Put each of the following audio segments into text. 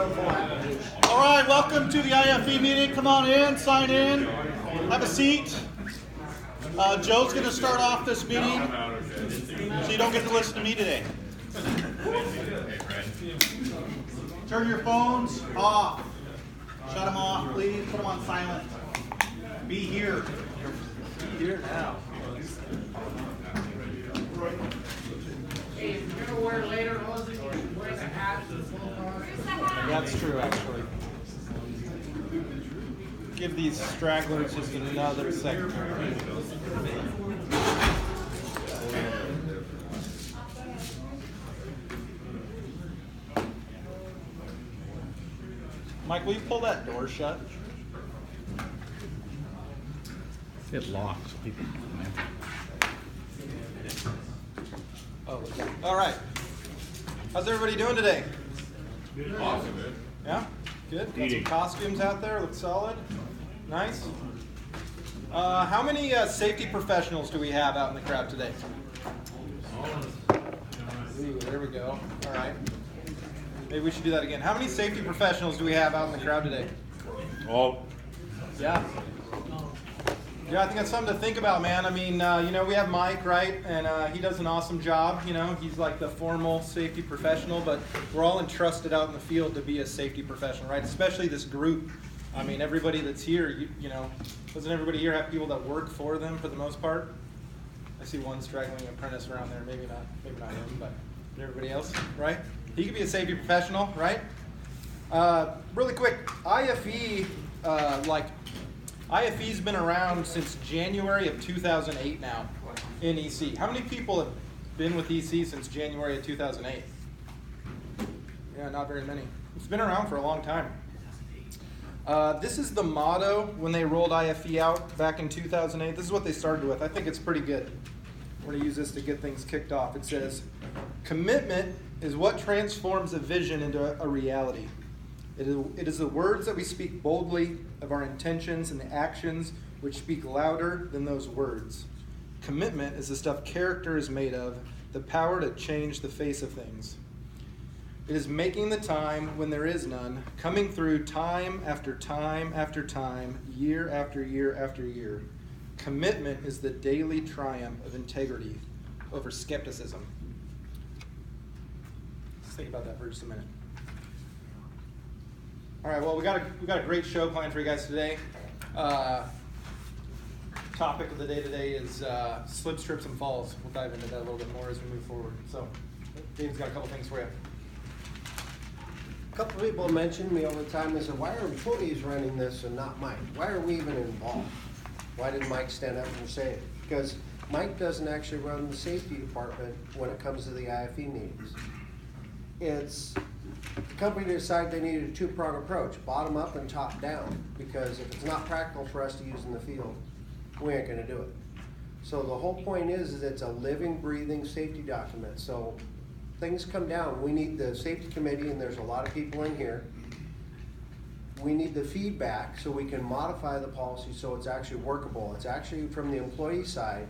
All right, welcome to the IFE meeting. Come on in, sign in, have a seat. Joe's going to start off this meeting, so you don't get to listen to me today. Turn your phones off. Shut them off, please. Put them on silent. Be here. Be here now. Hey, if you're going to wear later, Rosie, you can wear the hat to the full car. That's true, actually. Give these stragglers just another second. Mike, will you pull that door shut? It locks people. Oh, all right. How's everybody doing today? Awesome. Yeah? Good? Got some costumes out there, look solid. Nice. How many safety professionals do we have out in the crowd today? Ooh, there we go. All right. Maybe we should do that again. How many safety professionals do we have out in the crowd today? All. Yeah. Yeah, I think that's something to think about, man. I mean, we have Mike, right? And he does an awesome job. He's like the formal safety professional, but we're all entrusted out in the field to be a safety professional, right? Especially this group. I mean, everybody that's here, doesn't everybody here have people that work for them for the most part? I see one straggling apprentice around there. Maybe not him, but everybody else, right? He could be a safety professional, right? Really quick, IFE, IFE's been around since January of 2008 now in EC. How many people have been with EC since January of 2008? Yeah, not very many. It's been around for a long time. This is the motto when they rolled IFE out back in 2008. This is what they started with. I think it's pretty good. We're going to use this to get things kicked off. It says, commitment is what transforms a vision into a reality. It is the words that we speak boldly of our intentions and the actions which speak louder than those words. Commitment is the stuff character is made of, the power to change the face of things. It is making the time when there is none, coming through time after time after time, year after year after year. Commitment is the daily triumph of integrity over skepticism. Let's think about that for just a minute. All right, well, we got a great show planned for you guys today. Topic of the day today is slips, trips, and falls. We'll dive into that a little bit more as we move forward. So, Dave's got a couple things for you. A couple of people mentioned me over the time. They said, why are employees running this and not Mike? Why are we even involved? Why did Mike stand up and say it? Because Mike doesn't actually run the safety department when it comes to the IFE meetings. It's the company decided they needed a two-pronged approach, bottom up and top down, because if it's not practical for us to use in the field, we ain't gonna do it. So the whole point is it's a living, breathing safety document. So things come down. We need the safety committee, and there's a lot of people in here. We need the feedback so we can modify the policy so it's actually workable. It's actually from the employee side.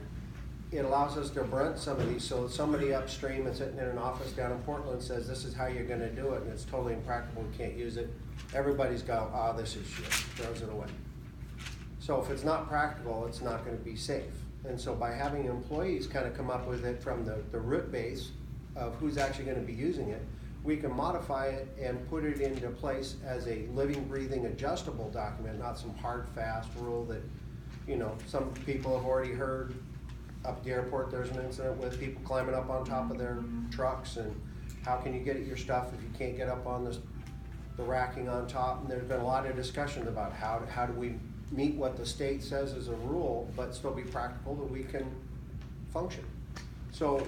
It allows us to brunt some of these, so somebody upstream and sitting in an office down in Portland says this is how you're going to do it, and it's totally impractical, we can't use it. Everybody's got, this is shit, throws it away. So if it's not practical, it's not going to be safe. And so by having employees kind of come up with it from the root base of who's actually going to be using it, we can modify it and put it into place as a living, breathing, adjustable document, not some hard, fast rule that, some people have already heard. Up at the airport, there's an incident with people climbing up on top of their trucks, and how can you get at your stuff if you can't get up on the racking on top? And there's been a lot of discussion about how do we meet what the state says is a rule, but still be practical that we can function. So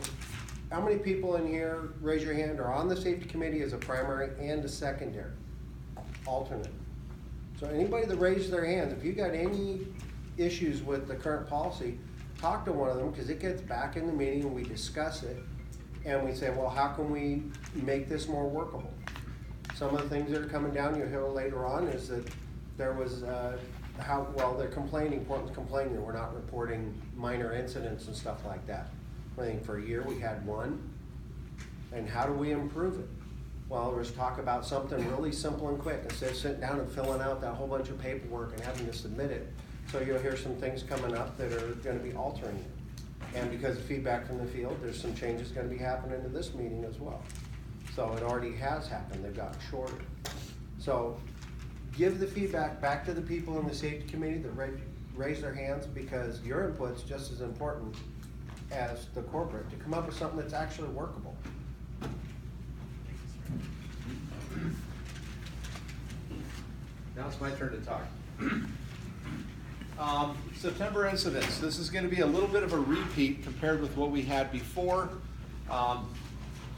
how many people in here, raise your hand, are on the safety committee as a primary and a secondary alternate? So anybody that raises their hands, if you got any issues with the current policy, talk to one of them, because it gets back in the meeting and we discuss it and we say, well, how can we make this more workable? Some of the things that are coming down, you'll hear later on, is that there was they're complaining, Portland's complaining that we're not reporting minor incidents and stuff like that. I think for a year we had one, and how do we improve it? Well, let's talk about something really simple and quick, instead of sitting down and filling out that whole bunch of paperwork and having to submit it. So you'll hear some things coming up that are gonna be altering it. And because of feedback from the field, there's some changes gonna be happening in this meeting as well. So it already has happened, they've gotten shorter. So give the feedback back to the people in the safety committee that raise their hands, because your input's just as important as the corporate to come up with something that's actually workable. Now it's my turn to talk. September incidents. This is going to be a little bit of a repeat compared with what we had before.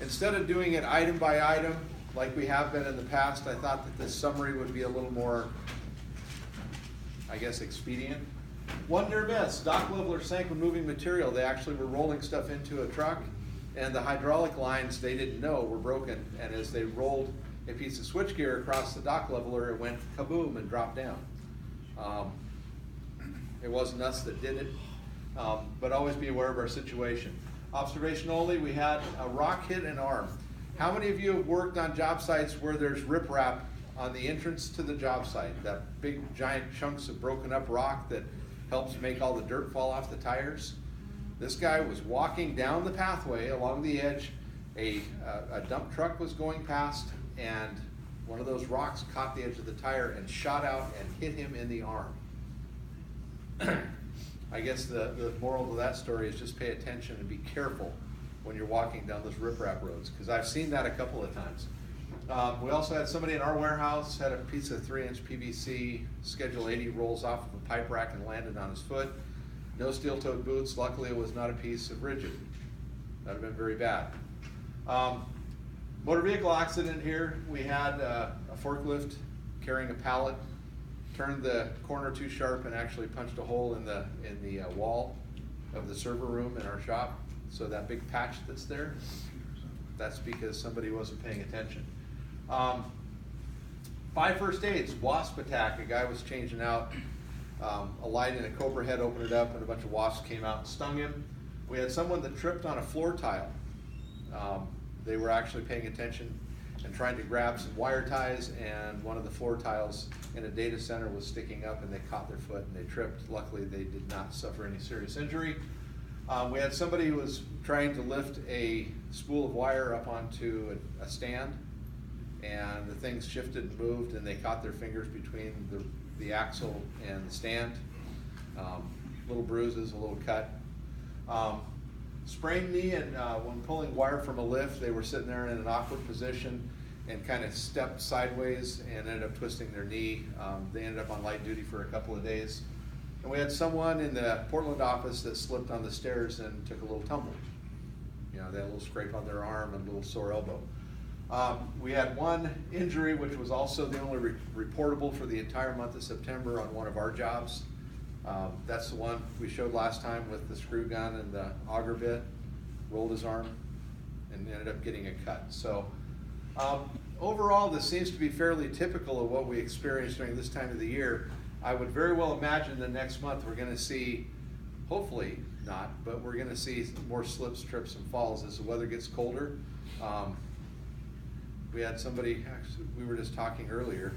Instead of doing it item by item like we have been in the past, I thought that this summary would be a little more, I guess, expedient. One near miss. Dock leveler sank when moving material. They actually were rolling stuff into a truck, and the hydraulic lines they didn't know were broken. And as they rolled a piece of switchgear across the dock leveler, it went kaboom and dropped down. It wasn't us that did it, but always be aware of our situation. Observation only, we had a rock hit an arm. How many of you have worked on job sites where there's riprap on the entrance to the job site? That big giant chunks of broken up rock that helps make all the dirt fall off the tires? This guy was walking down the pathway along the edge. A dump truck was going past, and one of those rocks caught the edge of the tire and shot out and hit him in the arm. I guess the moral to that story is just pay attention and be careful when you're walking down those riprap roads, because I've seen that a couple of times. We also had somebody in our warehouse had a piece of 3-inch PVC, Schedule 80, rolls off of a pipe rack and landed on his foot. No steel-toed boots. Luckily, it was not a piece of rigid. That would have been very bad. Motor vehicle accident here. We had a forklift carrying a pallet, turned the corner too sharp and actually punched a hole in the wall of the server room in our shop. So that big patch that's there, that's because somebody wasn't paying attention. 5 first aids, wasp attack. A guy was changing out a light in a cobra head, opened it up, and a bunch of wasps came out and stung him. We had someone that tripped on a floor tile. They were actually paying attention and trying to grab some wire ties, and one of the floor tiles in a data center was sticking up, and they caught their foot and they tripped. Luckily, they did not suffer any serious injury. We had somebody who was trying to lift a spool of wire up onto a stand, and the things shifted and moved, and they caught their fingers between the axle and the stand. Little bruises, a little cut. Sprained knee, and when pulling wire from a lift, they were sitting there in an awkward position and kind of stepped sideways and ended up twisting their knee. They ended up on light duty for a couple of days. And we had someone in the Portland office that slipped on the stairs and took a little tumble. You know, they had a little scrape on their arm and a little sore elbow. We had one injury, which was also the only reportable for the entire month of September on one of our jobs. That's the one we showed last time with the screw gun and the auger bit. Rolled his arm and ended up getting a cut. So overall, this seems to be fairly typical of what we experience during this time of the year. I would very well imagine that next month we're going to see, hopefully not, but we're going to see more slips, trips, and falls as the weather gets colder. We had somebody, actually, we were just talking earlier,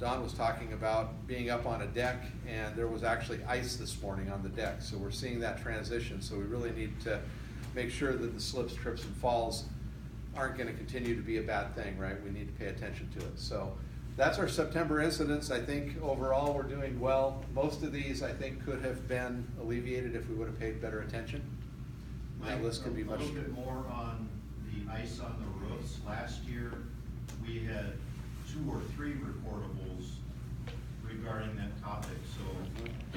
Don was talking about being up on a deck, and there was actually ice this morning on the deck. So we're seeing that transition. So we really need to make sure that the slips, trips, and falls aren't going to continue to be a bad thing, right? We need to pay attention to it. So that's our September incidents. I think overall we're doing well. Most of these I think could have been alleviated if we would have paid better attention. That list could be much. A little bit more on the ice on the roofs. Last year we had 2 or 3 reportables regarding that topic. So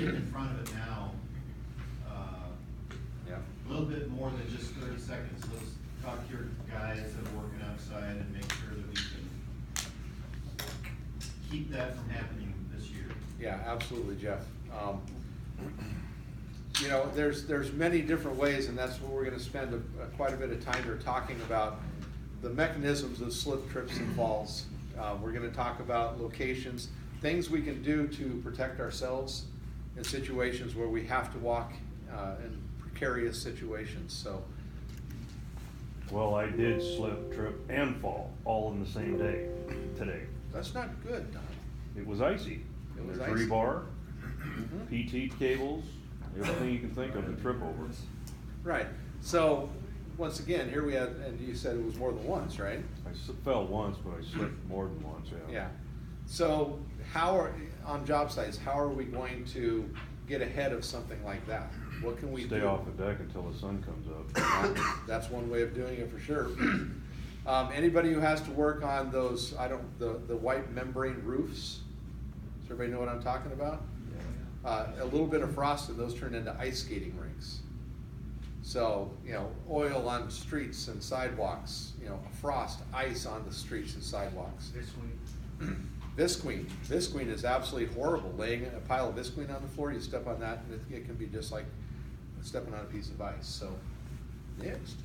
in front of it now, a little bit more than just 30 seconds. Let's talk to your guys that are working outside and make sure that we can keep that from happening this year. Yeah, absolutely, Jeff. You know, there's many different ways, and that's what we're going to spend quite a bit of time here talking about, the mechanisms of slip, trips, and falls. We're going to talk about locations, things we can do to protect ourselves in situations where we have to walk in precarious situations. So Well, I did slip, trip, and fall all in the same day today. That's not good, Don. It was icy. It was There's icy. rebar, Mhm. PT cables, everything you can think of to trip over. Right, so, once again, here we had, and you said it was more than once, right? I fell once, but I slipped more than once, yeah. Yeah, so on job sites, how are we going to get ahead of something like that? What can we do? Stay off the deck until the sun comes up. That's one way of doing it for sure. Anybody who has to work on those, the white membrane roofs, does everybody know what I'm talking about? A little bit of frost and those turn into ice skating rinks. So, oil on streets and sidewalks, frost, ice on the streets and sidewalks. Visqueen is absolutely horrible. Laying a pile of visqueen on the floor, you step on that, and it can be just like stepping on a piece of ice. So, next.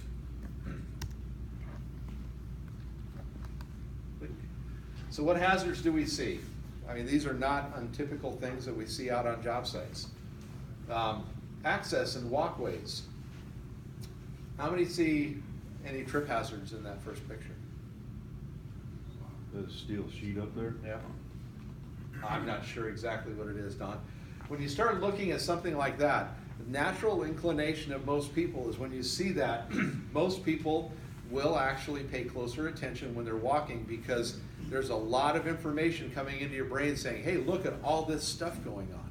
So what hazards do we see? I mean, these are not untypical things that we see out on job sites. Access and walkways. How many see any trip hazards in that first picture? There's a steel sheet up there. Yeah. I'm not sure exactly what it is, Don. When you start looking at something like that, the natural inclination of most people is when you see that, most people will actually pay closer attention when they're walking because there's a lot of information coming into your brain saying, hey, look at all this stuff going on.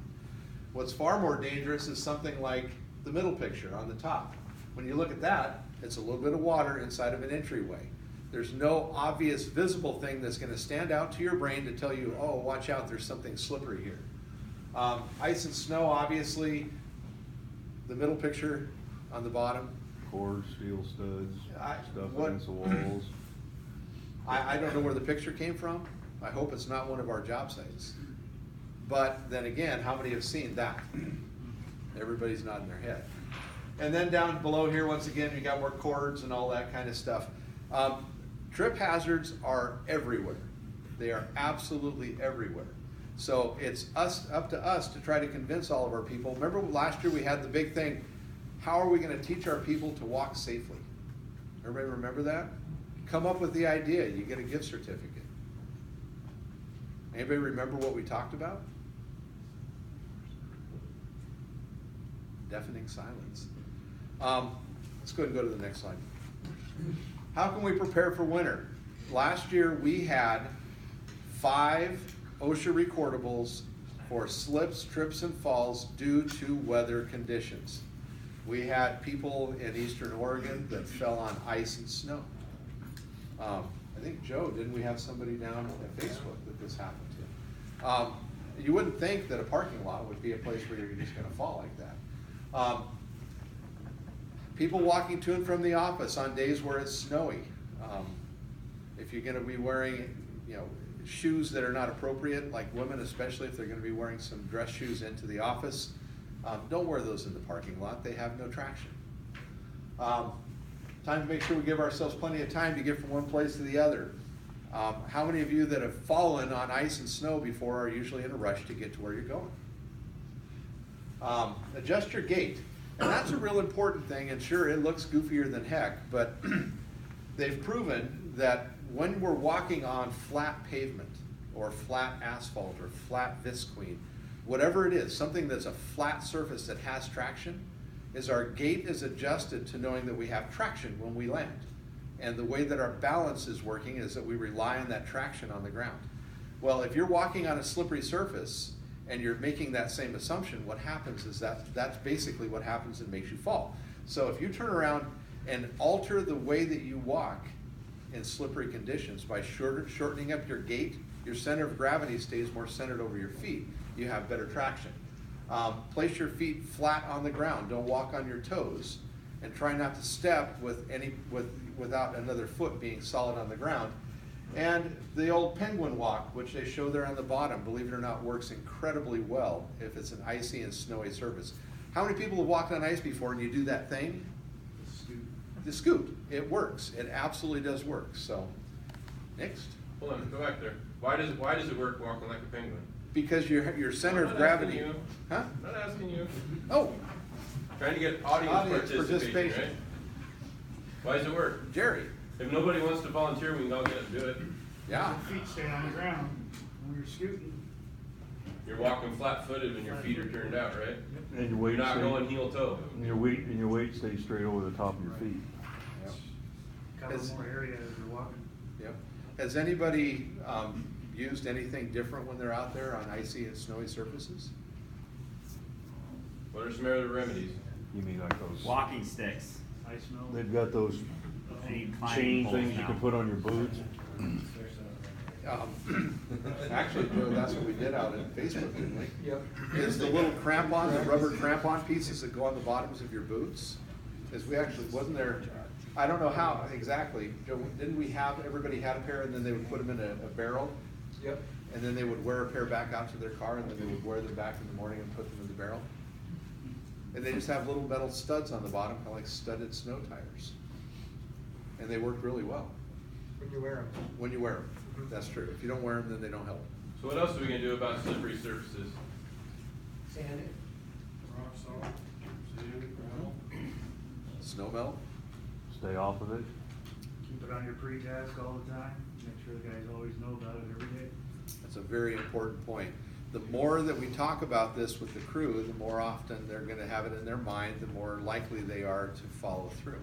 What's far more dangerous is something like the middle picture on the top. When you look at that, it's a little bit of water inside of an entryway. There's no obvious visible thing that's gonna stand out to your brain to tell you, oh, watch out, there's something slippery here. Ice and snow, obviously, the middle picture on the bottom. Cords, steel studs, stuff what- against the walls. I don't know where the picture came from. I hope it's not one of our job sites. But then again, how many have seen that? Everybody's nodding their head. And then down below here, once again, you got more cords and all that kind of stuff. Trip hazards are everywhere. They are absolutely everywhere. So it's up to us to try to convince all of our people. Remember last year we had the big thing, how are we gonna teach our people to walk safely? Everybody remember that? Come up with the idea, you get a gift certificate. Anybody remember what we talked about? Deafening silence. Let's go ahead and go to the next slide. How can we prepare for winter? Last year we had 5 OSHA recordables for slips, trips, and falls due to weather conditions. We had people in eastern Oregon that fell on ice and snow. I think, Joe, didn't we have somebody down at Facebook that this happened to? You wouldn't think that a parking lot would be a place where you're just gonna fall like that. People walking to and from the office on days where it's snowy. If you're gonna be wearing, shoes that are not appropriate, like women especially, if they're gonna be wearing some dress shoes into the office, don't wear those in the parking lot. They have no traction. Time to make sure we give ourselves plenty of time to get from one place to the other. How many of you that have fallen on ice and snow before are usually in a rush to get to where you're going? Adjust your gait. And that's a real important thing, and sure, it looks goofier than heck, but they've proven that when we're walking on flat pavement, or flat asphalt, or flat visqueen, whatever it is, something that's a flat surface that has traction, is our gait is adjusted to knowing that we have traction when we land. And the way that our balance is working is that we rely on that traction on the ground. Well, if you're walking on a slippery surface and you're making that same assumption, what happens is that's basically what happens and makes you fall. So if you turn around and alter the way that you walk in slippery conditions by shortening up your gait, your center of gravity stays more centered over your feet. You have better traction. Place your feet flat on the ground. Don't walk on your toes, and try not to step without another foot being solid on the ground. And the old penguin walk, which they show there on the bottom, believe it or not, works incredibly well if it's an icy and snowy surface. How many people have walked on ice before and you do that thing? The scoot. It works. It absolutely does work. So, next. Hold on, go back there. Why does it work walking like a penguin? Because your center I'm of not gravity. asking you. Huh? I'm not asking you. Oh, Trying to get audience participation, right? Why does it work? Jerry, If nobody wants to volunteer, we can all get up and do it. yeah. Feet stay on the ground when you're scooting. You're walking flat-footed when your feet are turned out, right? And your You're weight not stays, going heel-toe. and your weight stays straight over the top of your feet. Cover Is- more area as you're walking. Yep. Has anybody, used anything different when they're out there on icy and snowy surfaces? What are some other remedies? You mean like those, Walking sticks. Ice melt. they've got those Any chain climbing poles things you now. can put on your boots. Actually, Joe, that's what we did out in Facebook, didn't we? Yep. Is the little crampon, the rubber crampon pieces that go on the bottoms of your boots? Is we actually, wasn't there, I don't know how exactly, Joe, didn't we have, everybody had a pair and then they would put them in a barrel? Yep. And then they would wear a pair back out to their car and then they would wear them back in the morning and put them in the barrel? And they just have little metal studs on the bottom, kind of like studded snow tires. And they work really well When you wear them. when you wear them. That's true. If you don't wear them, then they don't help. So what else are we gonna do about slippery surfaces? Sand it. Rock salt, sand, gravel. Snow melt? Stay off of it. Keep it on your pre-task all the time. Make sure the guys always know about it every day. That's a very important point. The more that we talk about this with the crew, the more often they're gonna have it in their mind, the more likely they are to follow through.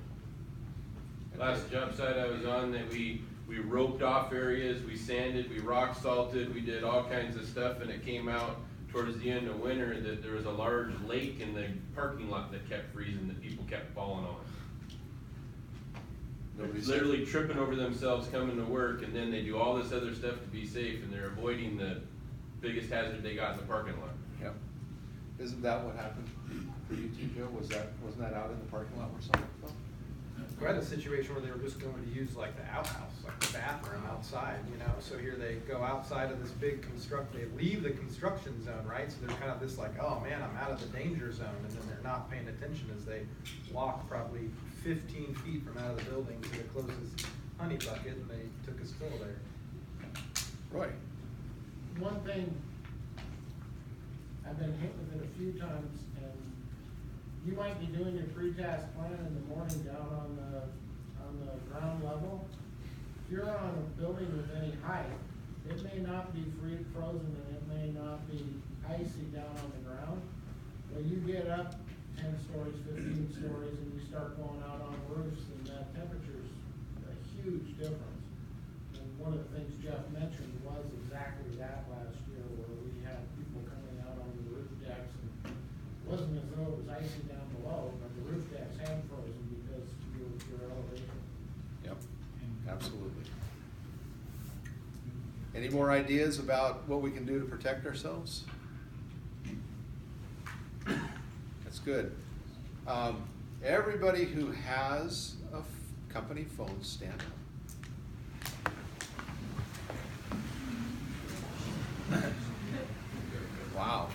Last job site I was on, that we roped off areas, we sanded, we rock salted, we did all kinds of stuff, and it came out towards the end of winter that there was a large lake in the parking lot that kept freezing, that people kept falling on. Nobody's Literally tripping over themselves coming to work, and then they do all this other stuff to be safe, and they're avoiding the biggest hazard they got in the parking lot. Yep. Isn't that what happened for you too, Joe? Wasn't that out in the parking lot where someone fell? We had a situation where they were just going to use like the outhouse, like the bathroom outside, you know, so here they go outside of this big they leave the construction zone, right? So they're kind of this like, oh man, I'm out of the danger zone, and then they're not paying attention as they walk probably 15 feet from out of the building to the closest honey bucket, and they took a spill there. Roy? One thing, I've been hit with it a few times, and you might be doing your pre-task plan in the morning down on the ground level. If you're on a building with any height, it may not be frozen and it may not be icy down on the ground. When you get up 10 stories, 15 stories, and you start going out on roofs, and that temperature's a huge difference. And one of the things Jeff mentioned was exactly that last year, where we had people coming out on the roof decks, and it wasn't as though it was icy down below, but the roof decks had frozen because your elevation. Yep, absolutely. Any more ideas about what we can do to protect ourselves? That's good. Everybody who has a company phone, stand up. Wow.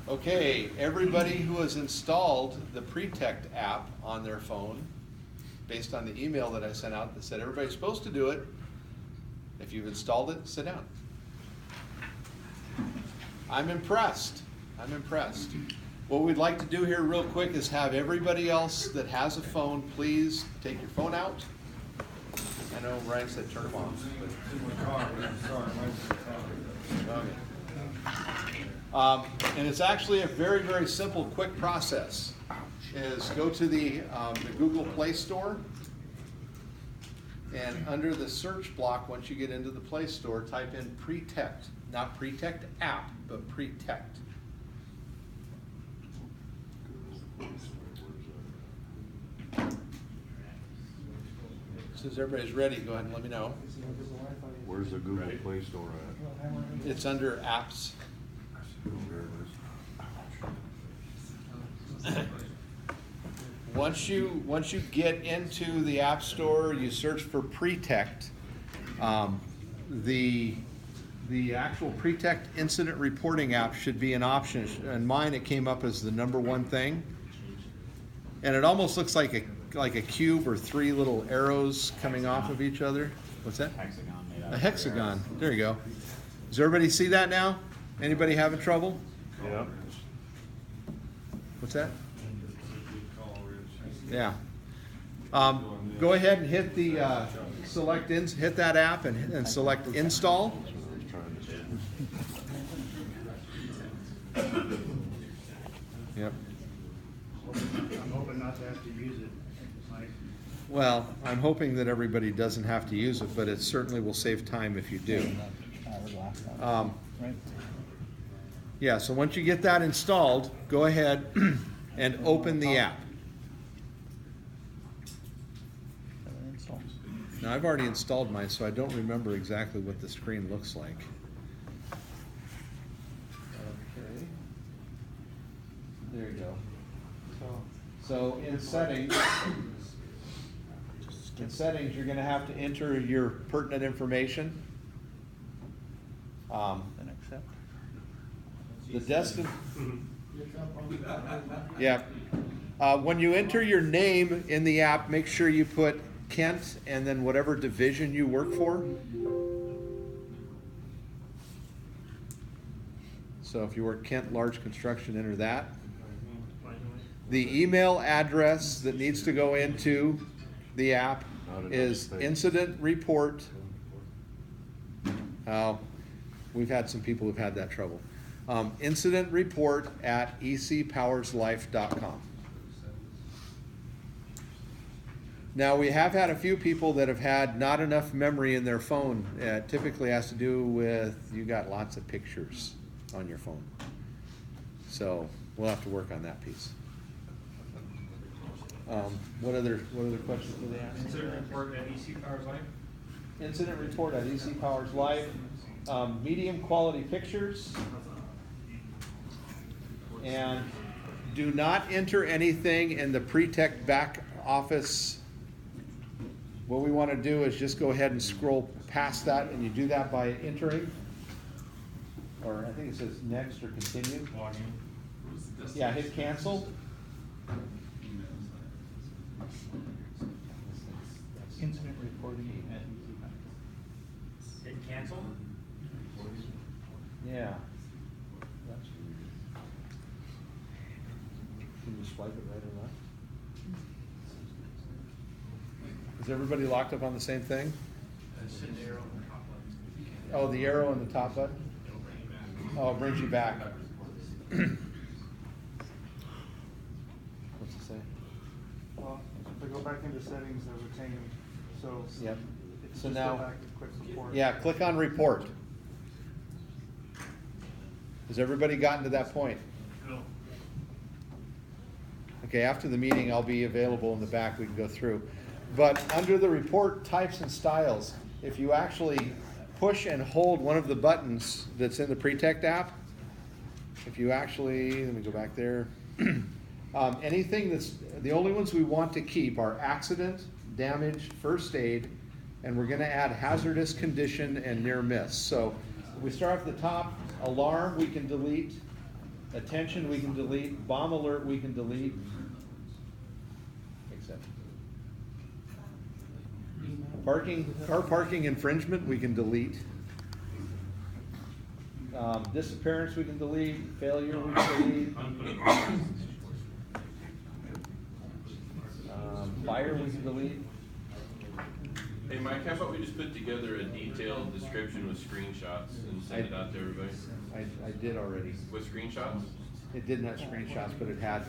Okay, everybody who has installed the Protect app on their phone, based on the email that I sent out that said everybody's supposed to do it, if you've installed it, sit down. I'm impressed. I'm impressed. What we'd like to do here real quick is have everybody else that has a phone, please take your phone out. I know Ryan said turn them off. And it's actually a very, very simple, quick process. Is go to the Google Play Store, and under the search block, once you get into the Play Store, type in Protect, not Protect app, but Protect. As soon as everybody's ready, go ahead and let me know. Where's the Google Play Store at? It's under apps. There it is. Once you get into the App Store, you search for Protect. The actual Protect incident reporting app should be an option. In mine, it came up as the #1 thing, and it almost looks like a cube or 3 little arrows coming off of each other. What's that? Hexagon made out A of hexagon. arrows. There you go. Does everybody see that now? Anybody having trouble? Yeah. What's that? Yeah. Go ahead and hit the, hit that app and select install. Yep. I'm hoping not to have to use it, Mike. Well, I'm hoping that everybody doesn't have to use it, but it certainly will save time if you do. Yeah, so once you get that installed, go ahead and open the app. Now, I've already installed mine, so I don't remember exactly what the screen looks like. Okay. There you go. So in settings, you're gonna have to enter your pertinent information. The yeah. When you enter your name in the app, make sure you put Kent and then whatever division you work for. So if you work Kent Large Construction, enter that. The email address that needs to go into the app is incident report. We've had some people who've had that trouble. Incident report at ecpowerslife.com. Now, we have had a few people that have had not enough memory in their phone. It typically has to do with you got lots of pictures on your phone. So we'll have to work on that piece. What other questions do they ask? Incident report at EC Powers Life. Incident report at EC Powers Life. Medium quality pictures. And do not enter anything in the pre-tech back office. What we want to do is just go ahead and scroll past that, and you do that by entering, or I think it says next or continue. Yeah, hit cancel. Incident reporting at Hit cancel. Yeah. Can you swipe it right or left? Is everybody locked up on the same thing? Oh, the arrow on the top button? Oh, it brings you back. What's it say? Well, if I go back into settings, they're retained, so. Yep. It's So just now, go back and click report. yeah, click on report. Has everybody gotten to that point? No. Okay, after the meeting, I'll be available in the back, we can go through. But under the report types and styles, if you actually push and hold one of the buttons that's in the Pretect app, if you actually, let me go back there. Anything that's, the only ones we want to keep are accident, damage, first aid, and we're gonna add hazardous condition and near miss. So if we start at the top, alarm we can delete, attention we can delete, bomb alert we can delete, except car parking infringement we can delete, disappearance we can delete, failure we can delete, fire we can delete. Hey Mike, how about we just put together a detailed description with screenshots and send it out to everybody? I did already. With screenshots? It didn't have screenshots, but it had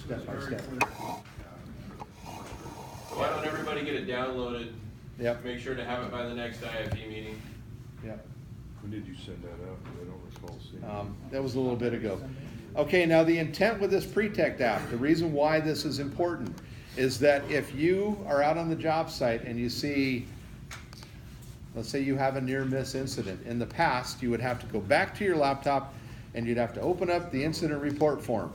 step by step. Why don't everybody get it downloaded? Yep. Make sure to have it by the next IFE meeting. Yep. When did you send that out? I don't recall seeing. That was a little bit ago. Okay, now the intent with this Pretect app, the reason why this is important is that if you are out on the job site and you see, let's say you have a near miss incident. In the past, you would have to go back to your laptop and you'd have to open up the incident report form.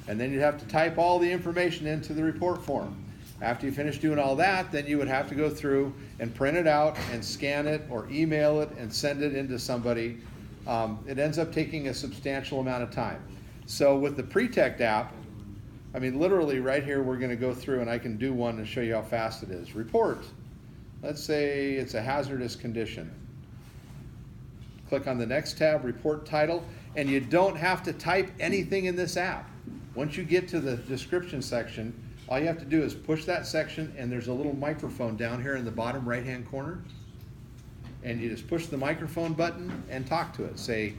And then you'd have to type all the information into the report form. After you finish doing all that, then you would have to go through and print it out and scan it or email it and send it into somebody. It ends up taking a substantial amount of time. So with the Pretect app, I mean, literally right here, we're gonna go through and I can do one and show you how fast it is. Report. Let's say it's a hazardous condition. Click on the next tab, report title, and you don't have to type anything in this app. Once you get to the description section, All you have to do is push that section, and there's a little microphone down here in the bottom right-hand corner. And you just push the microphone button and talk to it. Say,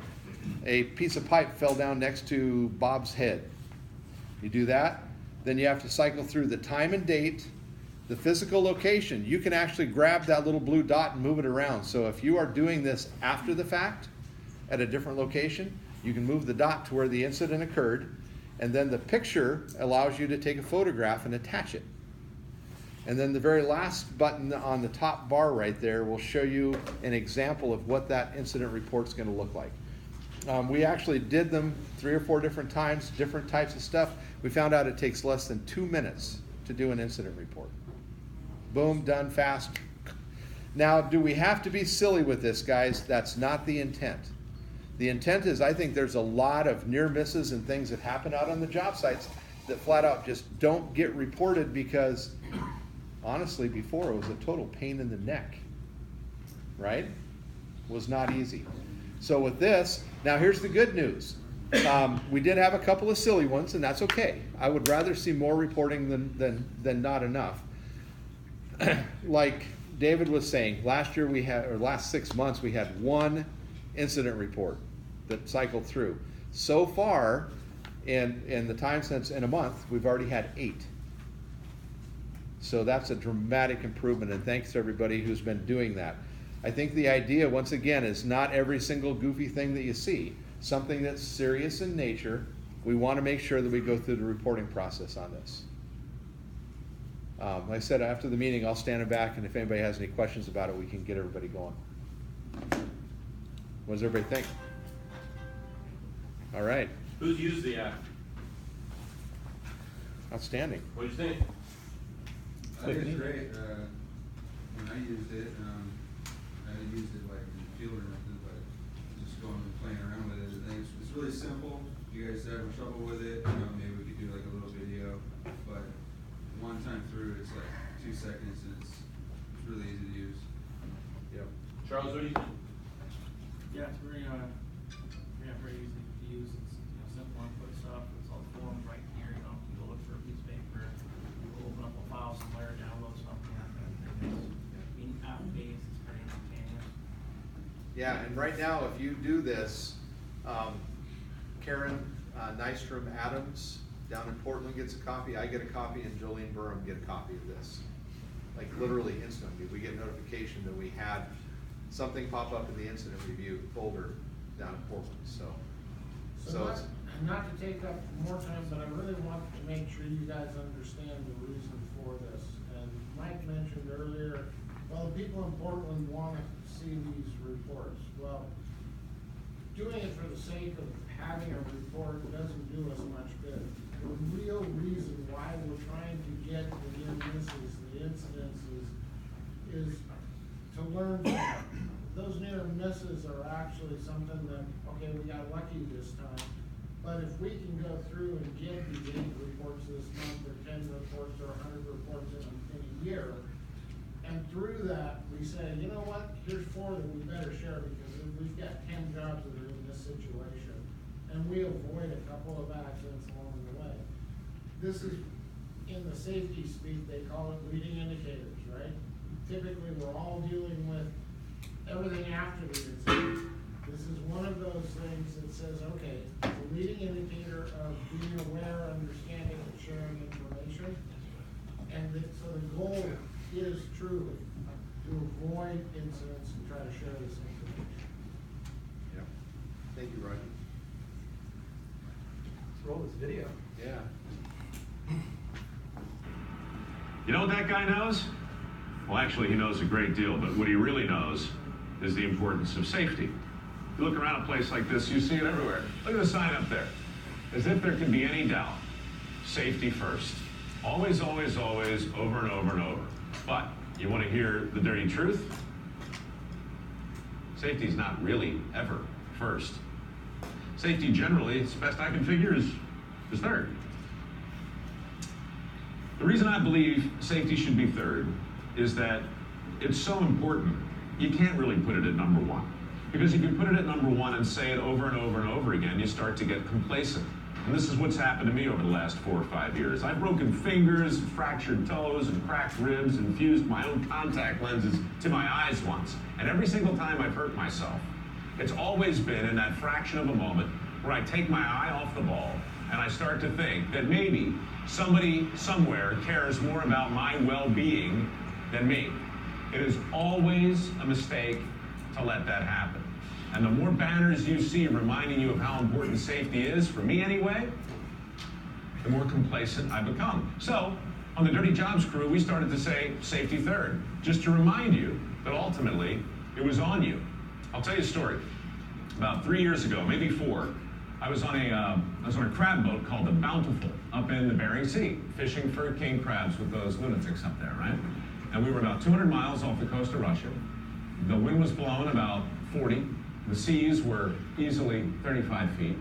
a piece of pipe fell down next to Bob's head. You do that, then you have to cycle through the time and date, the physical location. You can actually grab that little blue dot and move it around. So if you are doing this after the fact at a different location, you can move the dot to where the incident occurred, and then the picture allows you to take a photograph and attach it. And then the very last button on the top bar right there will show you an example of what that incident report's going to look like. We actually did them 3 or 4 different times, different types of stuff. We found out it takes less than 2 minutes to do an incident report. Boom, done, fast. Now, do we have to be silly with this, guys? That's not the intent. The intent is, I think there's a lot of near misses and things that happen out on the job sites that flat out just don't get reported because, honestly, before it was a total pain in the neck, right? Was not easy. So with this, now here's the good news. We did have a couple of silly ones, and that's okay. I would rather see more reporting than not enough. Like David was saying, last year we had, or last 6 months, we had 1 incident report that cycled through. So far, in the time since in a month, we've already had 8. So that's a dramatic improvement, and thanks to everybody who's been doing that. I think the idea, once again, is not every single goofy thing that you see. Something that's serious in nature, we want to make sure that we go through the reporting process on this. Like I said, after the meeting, I'll stand back, and if anybody has any questions about it, we can get everybody going. What does everybody think? All right. Who's used the app? Outstanding. What'd you think? I think it's great. When I used it, I didn't use it like in the field or nothing, but just going and playing around with it. I think it's really simple. If you guys have trouble with it, maybe we could do like a little video. But one time through, it's like 2 seconds, and it's really easy to use. Yep. Charles, what do you think? Yeah, it's very, very easy to use. It's, simple and quick stuff. It's all forms right here, you go look for a piece of paper, you open up a file somewhere, download something, that kind of thing. It's app-based, it's pretty instantaneous. Yeah, and right now, if you do this, Karen Nystrom Adams down in Portland gets a copy, I get a copy, and Jolene Burham get a copy of this. Like literally instantly, we get notification that we had something pop up in the incident review folder down in Portland, so So it's, not to take up more time, but I really want to make sure you guys understand the reason for this. And Mike mentioned earlier, well, the people in Portland want to see these reports. Well, doing it for the sake of having a report doesn't do us much good. The real reason why we're trying to get the near misses, the incidences, is to learn from them. Those near misses are actually something that, okay, we got lucky this time, but if we can go through and get these 8 reports this month, or 10 reports, or 100 reports in a year, and through that, we say, you know what, here's 4 that we better share, because we've got 10 jobs that are in this situation, and we avoid a couple of accidents along the way. This is, in the safety speak, they call it leading indicators, right? Typically, we're all dealing with everything after the incident. This is one of those things that says, okay, it's a leading indicator of being aware, understanding, and sharing information. And so the goal is truly to avoid incidents and try to share this information. yep. Thank you, Roger. Let's roll this video. Yeah. You know what that guy knows? Well, actually, he knows a great deal, but what he really knows is the importance of safety. You look around a place like this, you see it everywhere. Look at the sign up there. As if there can be any doubt. Safety first. Always, always, always, over and over and over. But you want to hear the dirty truth? Safety's not really ever first. Safety generally, as best I can figure, is third. The reason I believe safety should be third is that it's so important, you can't really put it at number 1. Because if you put it at number 1 and say it over and over and over again, you start to get complacent. And this is what's happened to me over the last 4 or 5 years. I've broken fingers, fractured toes, and cracked ribs, and fused my own contact lenses to my eyes once. And every single time I've hurt myself, it's always been in that fraction of a moment where I take my eye off the ball and I start to think that maybe somebody somewhere cares more about my well-being than me. It is always a mistake to let that happen. And the more banners you see reminding you of how important safety is, for me anyway, the more complacent I become. So, on the Dirty Jobs crew, we started to say safety third, just to remind you that ultimately it was on you. I'll tell you a story. About 3 years ago, maybe 4, I was on a crab boat called the Bountiful up in the Bering Sea, fishing for king crabs with those lunatics up there, right? And we were about 200 miles off the coast of Russia. The wind was blowing about 40. The seas were easily 35 feet.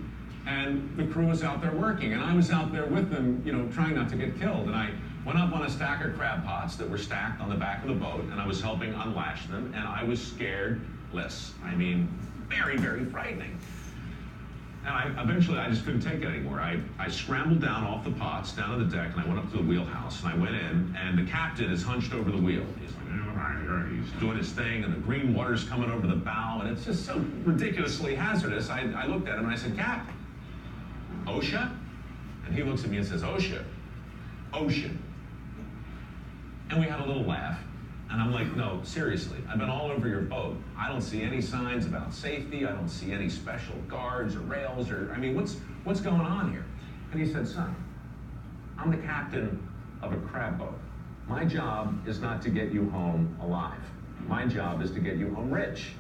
And the crew was out there working. And I was out there with them, trying not to get killed. And I went up on a stack of crab pots that were stacked on the back of the boat, and I was helping unlash them, and I was scared-less. I mean, very, very frightening. And eventually I just couldn't take it anymore. I scrambled down off the pots, down to the deck, and I went up to the wheelhouse, and I went in, and the captain is hunched over the wheel. He's like, he's doing his thing, and the green water's coming over the bow, and it's just so ridiculously hazardous. I looked at him, and I said, Cap, OSHA? And he looks at me and says, OSHA? Ocean. And we had a little laugh. And I'm like, no, seriously, I've been all over your boat. I don't see any signs about safety. I don't see any special guards or rails what's going on here? And he said, son, I'm the captain of a crab boat. My job is not to get you home alive. My job is to get you home rich.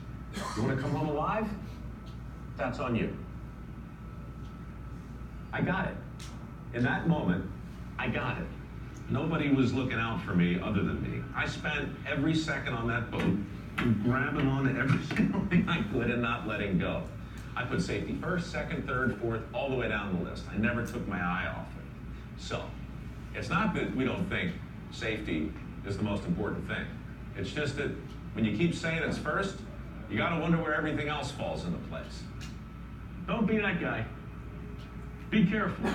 You want to come home alive? That's on you. I got it. In that moment, I got it. Nobody was looking out for me other than me. I spent every second on that boat grabbing on to every single thing I could and not letting go. I put safety first, second, third, fourth, all the way down the list. I never took my eye off it. So, it's not that we don't think safety is the most important thing. It's just that when you keep saying it's first, you gotta wonder where everything else falls into place. Don't be that guy. Be careful.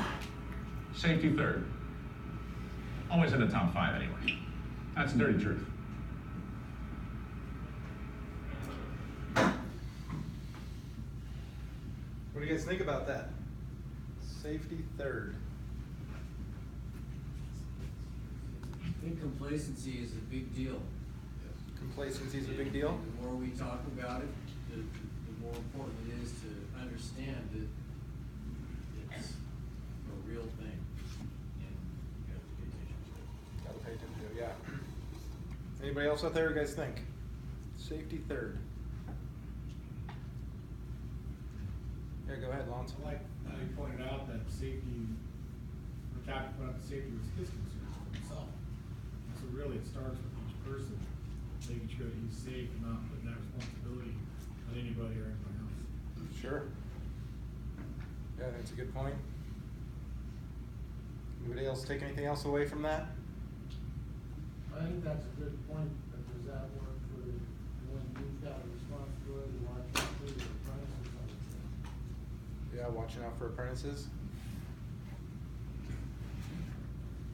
Safety third. Always in the top 5 anyway. That's the dirty truth. What do you guys think about that? Safety third. I think complacency is a big deal. Complacency is a big deal? The more we talk about it, the more important it is to understand that it's a real thing. Gotta pay attention to it, yeah. Anybody else out there, you guys think? Safety third. Yeah, go ahead, Lance. I like how you pointed out that safety, the captain put up the safety was his concern for himself. So really, it starts with each person, making sure that he's safe and not putting that responsibility on anybody or anybody else. Sure. Yeah, that's a good point. Anybody else take anything else away from that? I think that's a good point, but does that work for when you've got a responsibility to watch out for your apprentices on the thing? Yeah, watching out for apprentices.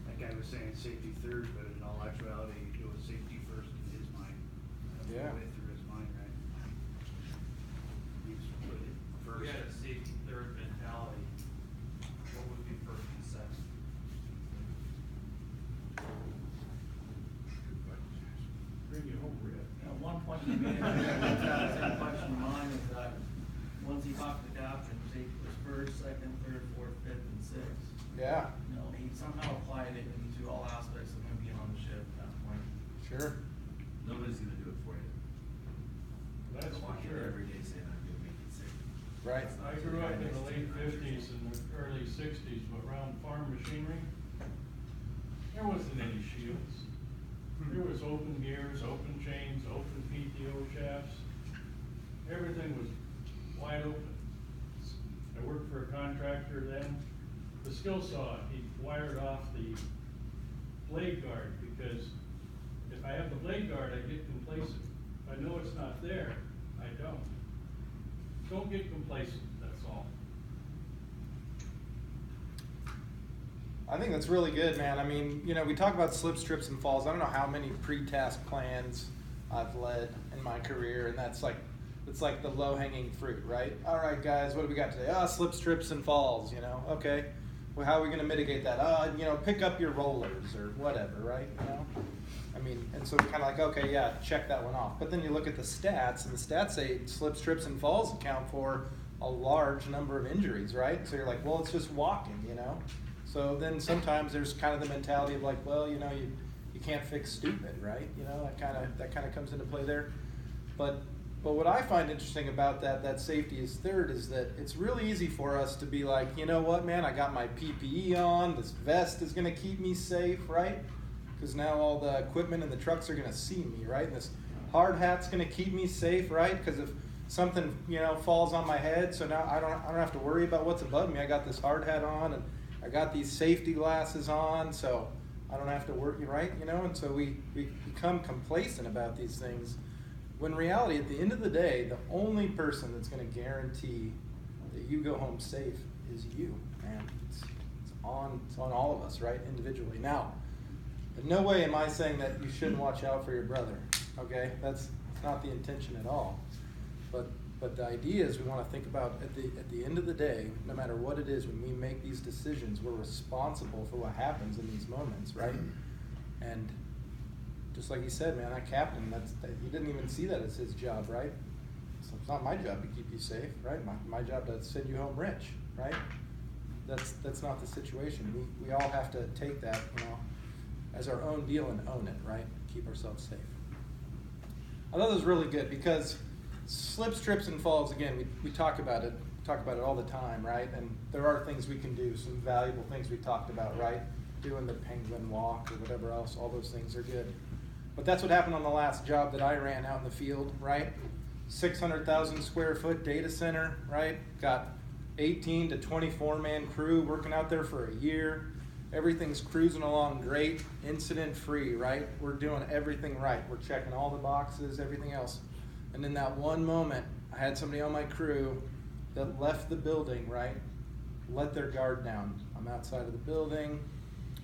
That guy was saying safety third, but in all actuality, it was safety first in his mind. Yeah. Way through his mind, right? He was put it first. We had a safety third mentality. What would be first and second? Bring you home, Rick. At one point you made that same question in mind is that once he talked to the captain, safety was first, second, third, fourth, fifth, and sixth. Yeah. He somehow applied it into all aspects of him being on the ship at that point. Sure. Nobody's gonna do it for you. That's for Walking sure. every day saying I'm gonna make it safe. Right. I grew up in the late 50s and the early 60s, but around farm machinery, there wasn't any shields. There was open gears, open chains, open PTO shafts. Everything was wide open. I worked for a contractor then. The skill saw, he wired off the blade guard because if I have the blade guard, I get complacent. If I know it's not there, I don't. Don't get complacent, that's all. I think that's really good, man. I mean, you know, we talk about slips, trips, and falls. I don't know how many pre-task plans I've led in my career, and that's like, it's like the low-hanging fruit, right? All right, guys, what do we got today? Slips, trips, and falls, you know? Okay, well, how are we gonna mitigate that? You know, pick up your rollers or whatever, right? You know? I mean, and so we're kind of like, okay, yeah, check that one off. But then you look at the stats, and the stats say slips, trips, and falls account for a large number of injuries, right? So you're like, well, it's just walking, you know? So then sometimes there's kind of the mentality of like, well, you know, you can't fix stupid, right? You know, that kind of comes into play there. But what I find interesting about that safety is third is that it's really easy for us to be like, you know what, man, I got my PPE on, this vest is gonna keep me safe, right? Because now all the equipment in the trucks are gonna see me, right? And this hard hat's gonna keep me safe, right? Because if something, you know, falls on my head, so now I don't have to worry about what's above me. I got this hard hat on, and I got these safety glasses on, so I don't have to worry, right? You know, and so we become complacent about these things. When in reality, at the end of the day, the only person that's going to guarantee that you go home safe is you, man. It's on all of us, right, individually. Now, in no way am I saying that you shouldn't watch out for your brother. Okay, that's not the intention at all. But the idea is we want to think about at the end of the day, no matter what it is, when we make these decisions, we're responsible for what happens in these moments, right? And just like he said, man, that captain, he didn't even see that as his job, right? So it's not my job to keep you safe, right? My job to send you home rich, right? That's not the situation. We all have to take that, you know, as our own deal and own it, right? Keep ourselves safe. I thought that was really good because slips, trips, and falls, again, we talk about it all the time, right? And there are things we can do, some valuable things we talked about, right? Doing the penguin walk or whatever else, all those things are good. But that's what happened on the last job that I ran out in the field, right? 600,000 square foot data center, right? Got 18 to 24 man crew working out there for a year. Everything's cruising along great, incident free, right? We're doing everything right. We're checking all the boxes, everything else. And in that one moment, I had somebody on my crew that left the building, right? Let their guard down. I'm outside of the building.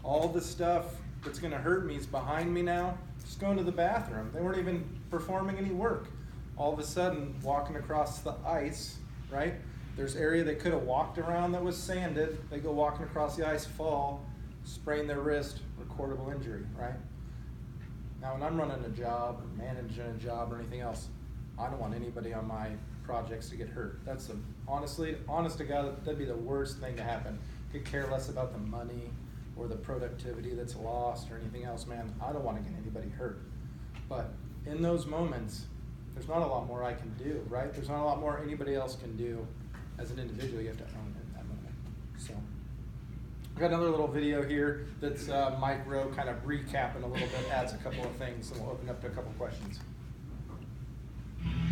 All the stuff that's gonna hurt me is behind me now. Just going to the bathroom. They weren't even performing any work. All of a sudden, walking across the ice, right? There's area they could have walked around that was sanded. They go walking across the ice, fall, sprain their wrist, recordable injury, right? Now, when I'm running a job, or managing a job, or anything else, I don't want anybody on my projects to get hurt. That's honest to God, that'd be the worst thing to happen. Could care less about the money or the productivity that's lost or anything else, man. I don't want to get anybody hurt. But in those moments, there's not a lot more I can do, right? There's not a lot more anybody else can do as an individual. You have to own it in that moment. So I've got another little video here that's Mike Rowe kind of recapping a little bit, adds a couple of things, and we'll open up to a couple questions.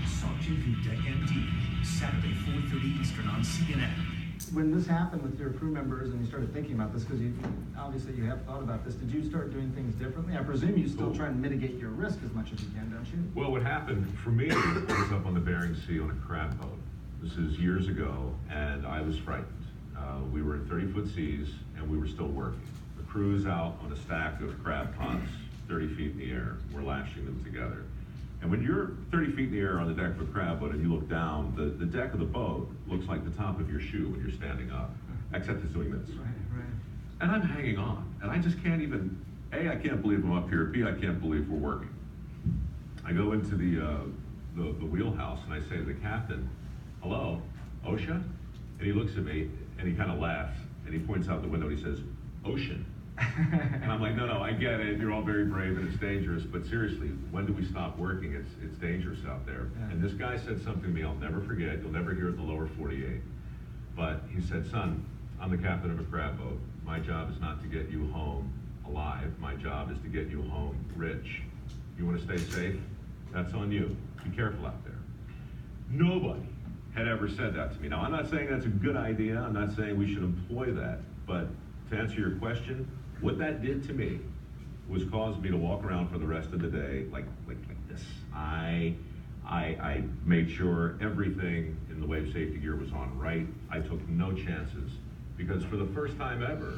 Sergeant Deck MD, Saturday, 4:30 Eastern on CNN. When this happened with your crew members and you started thinking about this, because obviously you have thought about this, did you start doing things differently? I presume you still try and mitigate your risk as much as you can, don't you? Well, what happened for me, I was up on the Bering Sea on a crab boat. This is years ago, and I was frightened. We were in 30-foot seas, and we were still working. The crew's out on a stack of crab pots, 30 feet in the air. We're lashing them together. And when you're 30 feet in the air on the deck of a crab boat and you look down, the deck of the boat looks like the top of your shoe when you're standing up, except it's doing this. Right. And I'm hanging on, and I just can't even, A, I can't believe I'm up here, B, I can't believe we're working. I go into the wheelhouse and I say to the captain, "Hello, OSHA?" And he looks at me and he kind of laughs and he points out the window and he says, "Ocean." And I'm like, no, I get it. You're all very brave and it's dangerous, but seriously, when do we stop working? It's dangerous out there. Yeah. And this guy said something to me I'll never forget. You'll never hear it in the lower 48. But he said, "Son, I'm the captain of a crab boat. My job is not to get you home alive. My job is to get you home rich. You want to stay safe? That's on you. Be careful out there." Nobody had ever said that to me. Now, I'm not saying that's a good idea. I'm not saying we should employ that. But to answer your question, what that did to me was cause me to walk around for the rest of the day like this. I made sure everything in the wave safety gear was on right. I took no chances because for the first time ever,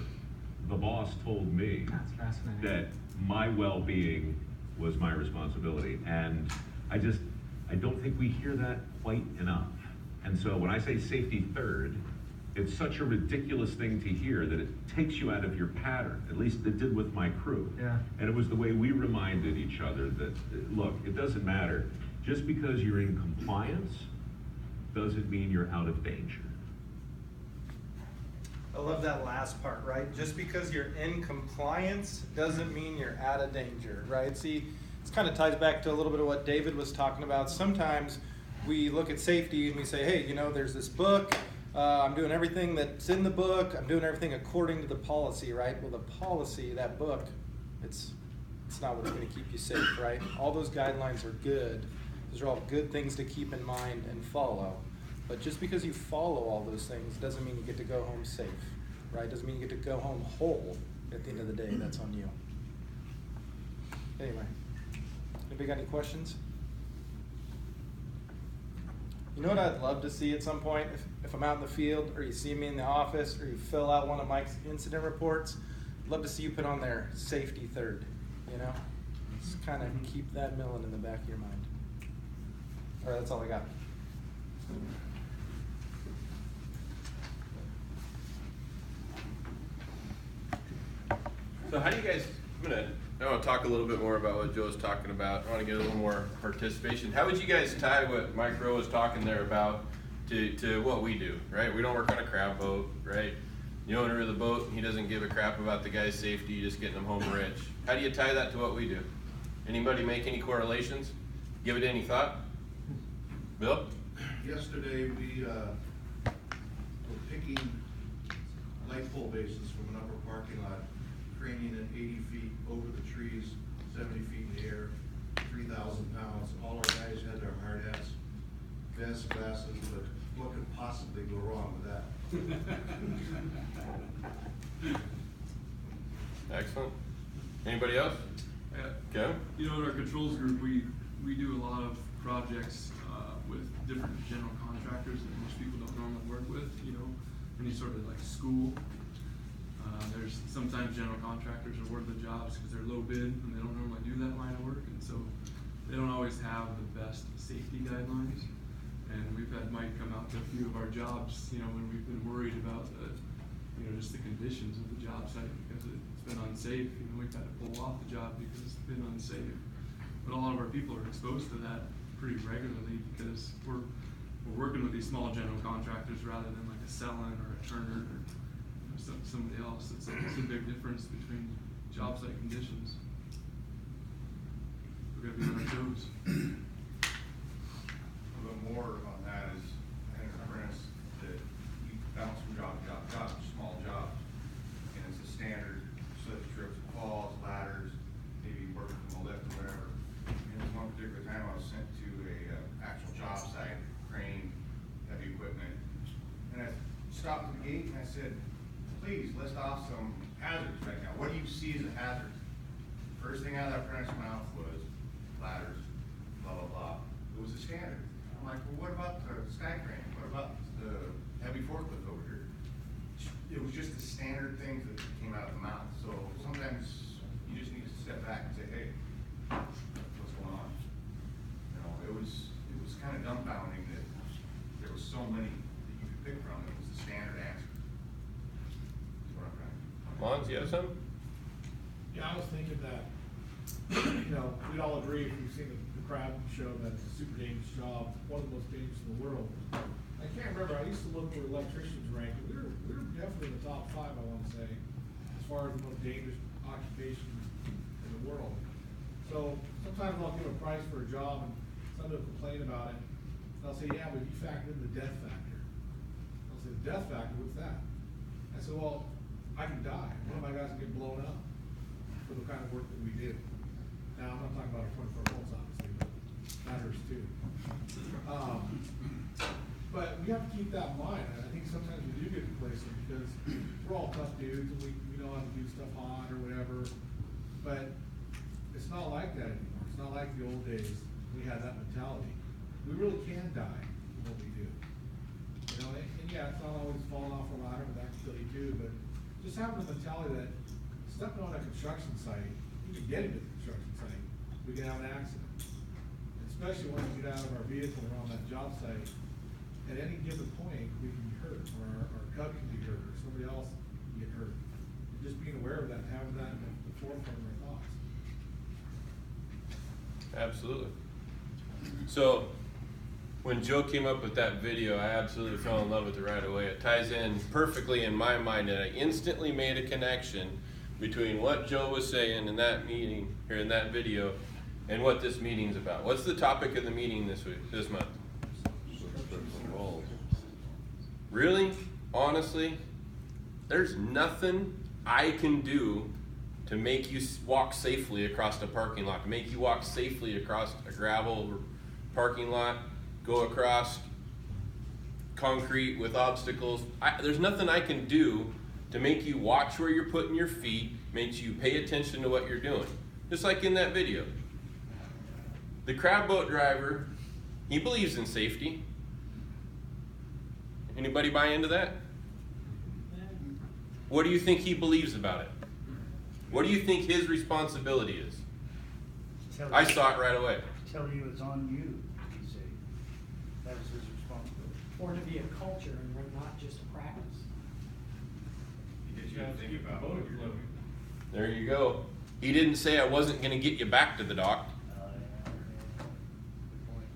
the boss told me That's fascinating. that my well-being was my responsibility. And I don't think we hear that quite enough. And so when I say safety third, it's such a ridiculous thing to hear that it takes you out of your pattern. At least it did with my crew. Yeah. And it was the way we reminded each other that, look, it doesn't matter. Just because you're in compliance doesn't mean you're out of danger. I love that last part, right? Just because you're in compliance doesn't mean you're out of danger, right? See, this kind of ties back to a little bit of what David was talking about. Sometimes we look at safety and we say, hey, you know, there's this book. I'm doing everything that's in the book. I'm doing everything according to the policy, right? Well, the policy, that book, it's not what's going to keep you safe, right? All those guidelines are good. Those are all good things to keep in mind and follow. But just because you follow all those things doesn't mean you get to go home safe, right? Doesn't mean you get to go home whole at the end of the day. That's on you. Anyway, anybody got any questions? You know what I'd love to see at some point? If I'm out in the field, or you see me in the office, or you fill out one of Mike's incident reports, I'd love to see you put on there safety third, you know? Just kind of keep that milling in the back of your mind. All right, that's all I got. So how do you guys, I want to talk a little bit more about what Joe's talking about. I want to get a little more participation. How would you guys tie what Mike Rowe was talking there about to what we do, right? We don't work on a crab boat, right? The owner of the boat, he doesn't give a crap about the guy's safety, just getting them home rich. How do you tie that to what we do? Anybody make any correlations? Give it any thought? Bill? Yesterday, we were picking light pole bases from an upper parking lot, craning it 80 feet over the trees, 70 feet in the air, 3,000 pounds. All our guys had their hard hats, vests, glasses, but what could possibly go wrong with that? Excellent. Anybody else? Kevin? You know, in our controls group, we do a lot of projects with different general contractors that most people don't normally work with, you know, any sort of like school. There's sometimes general contractors award the jobs because they're low bid and they don't normally do that line of work, and so they don't always have the best safety guidelines. And we've had Mike come out to a few of our jobs, you know, when we've been worried about the, you know, just the conditions of the job site because it's been unsafe. You know, we've had to pull off the job because it's been unsafe. But a lot of our people are exposed to that pretty regularly because we're working with these small general contractors rather than like a Sellon or a Turner or somebody else. It's a big difference between job site conditions. We're gonna be on our toes. A little more on that is, I had an apprentice that you bounce from job to job to job, small jobs. And it's a standard slip, trips, falls, ladders, maybe working from the lift or whatever. And this one particular time I was sent to a actual job site, crane, heavy equipment. And I stopped at the gate and I said, please list off some hazards right now. What do you see as a hazard? First thing out of that apprentice's mouth was ladders, blah, blah, blah. It was a standard. I'm like, well, what about the sky crane? What about the heavy forklift over here? It was just the standard things that came out of the mouth. So sometimes you just need to step back and say, hey, what's going on? You know, it was kind of dumbfounding that there was so many that you could pick from. It was the standard answer. Lons, you have some? Yeah, I was thinking that, you know, we'd all agree if we've seen the crab show that it's a super dangerous job, one of the most dangerous in the world. I can't remember, I used to look for electricians rank, and we were definitely in the top 5, I want to say, as far as the most dangerous occupations in the world. So sometimes I'll give a price for a job and somebody will complain about it, and I'll say, yeah, but you factor in the death factor. I'll say, the death factor, what's that? I said, well, I can die. One of my guys can get blown up for the kind of work that we do. Now, I'm not talking about 24 volts, obviously, but that hurts too. But we have to keep that in mind. And I think sometimes we do get complacent because we're all tough dudes and we know how to do stuff hot or whatever. But it's not like that anymore. It's not like the old days. We had that mentality. We really can die in what we do. You know, and yeah, it's not always falling off a ladder, but that can kill you too. But just having the mentality that stepping on a construction site, even getting to the construction site, we can have an accident. Especially when we get out of our vehicle and we're on that job site, at any given point, we can be hurt, or our cub can be hurt, or somebody else can get hurt. And just being aware of that, and having that at the forefront of our thoughts. Absolutely. So, when Joe came up with that video, I absolutely fell in love with it right away. It ties in perfectly in my mind, and I instantly made a connection between what Joe was saying in that meeting, or in that video, and what this meeting's about. What's the topic of the meeting this month? Really? Honestly? There's nothing I can do to make you walk safely across a parking lot, to make you walk safely across a gravel parking lot, go across concrete with obstacles. There's nothing I can do to make you watch where you're putting your feet, makes you pay attention to what you're doing. Just like in that video. The crab boat driver, he believes in safety. Anybody buy into that? What do you think he believes about it? What do you think his responsibility is? I saw it right away. Tell you it's on you to be safe. That was his responsibility. Or to be a culture and not just a practice. Because you have to think about what you're doing. There you go. He didn't say I wasn't going to get you back to the dock.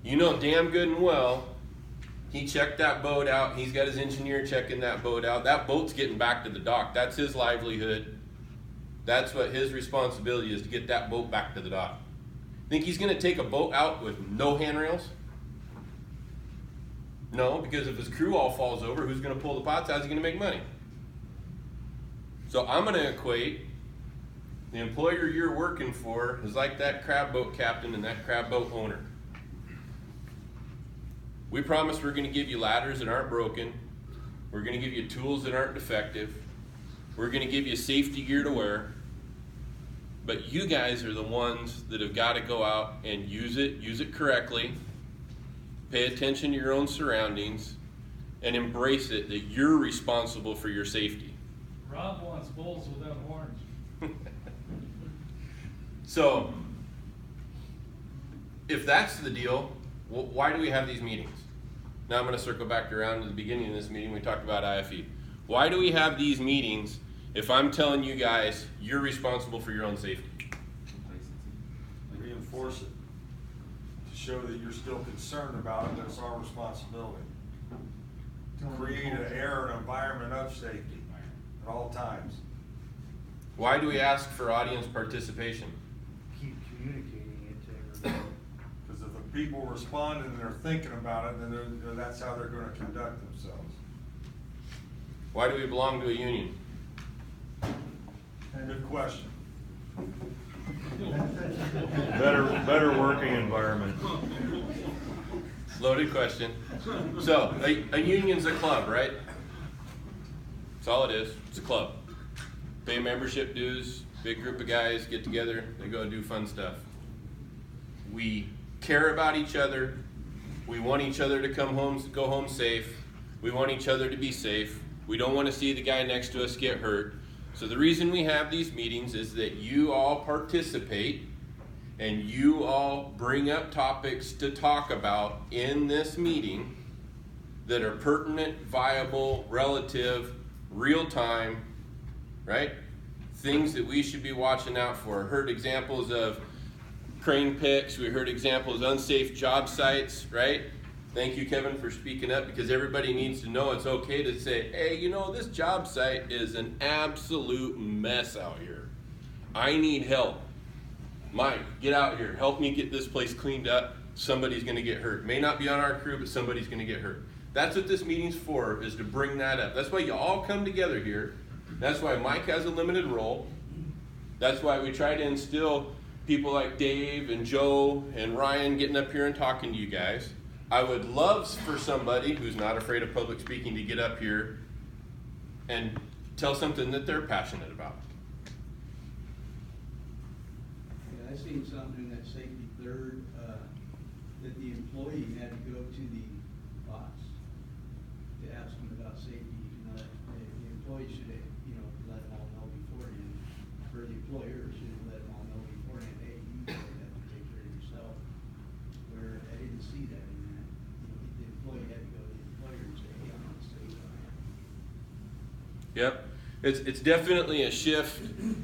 You know damn good and well, he checked that boat out. He's got his engineer checking that boat out. That boat's getting back to the dock. That's his livelihood. That's what his responsibility is, to get that boat back to the dock. Think he's going to take a boat out with no handrails? No, because if his crew all falls over, who's going to pull the pots? How's he going to make money? So I'm going to equate the employer you're working for is like that crab boat captain and that crab boat owner. We promise we're going to give you ladders that aren't broken. We're going to give you tools that aren't defective. We're going to give you safety gear to wear. But you guys are the ones that have got to go out and use it correctly, pay attention to your own surroundings, and embrace it that you're responsible for your safety. Rob wants bulls without horns. So, if that's the deal, why do we have these meetings? Now I'm going to circle back around to the beginning of this meeting. We talked about IFE. Why do we have these meetings if I'm telling you guys you're responsible for your own safety? Reinforce it to show that you're still concerned about it, that it's our responsibility. To create an air and environment of safety at all times. Why do we ask for audience participation? Keep communicating it to everybody. Because if the people respond and they're thinking about it, then that's how they're going to conduct themselves. Why do we belong to a union? Good question. Better working environment. Loaded question. So, a union's a club, right? That's all it is. It's a club. Pay membership dues, big group of guys get together, they go do fun stuff. We care about each other. We want each other to go home safe. We want each other to be safe. We don't want to see the guy next to us get hurt. So the reason we have these meetings is that you all participate and you all bring up topics to talk about in this meeting that are pertinent, viable, relative, real-time, right? Things that we should be watching out for. Heard examples of crane picks. We heard examples of unsafe job sites, right? Thank you, Kevin, for speaking up, because everybody needs to know it's okay to say, hey, you know, this job site is an absolute mess out here. I need help. Mike, get out here. Help me get this place cleaned up. Somebody's going to get hurt. May not be on our crew, but somebody's going to get hurt. That's what this meeting's for, is to bring that up. That's why you all come together here. That's why Mike has a limited role. That's why we try to instill people like Dave and Joe and Ryan getting up here and talking to you guys. I would love for somebody who's not afraid of public speaking to get up here and tell something that they're passionate about. Yeah, I seen something in that safety third, that the employee had to go to the boss to ask him about safety. You know, the employee should have, you know, let them all know beforehand, or the employer should have let them all know beforehand, hey, you really have to take care of yourself. Where I didn't see that in that, you know, the employee had to go to the employer and say, hey, I'm gonna stay on. Yep. It's definitely a shift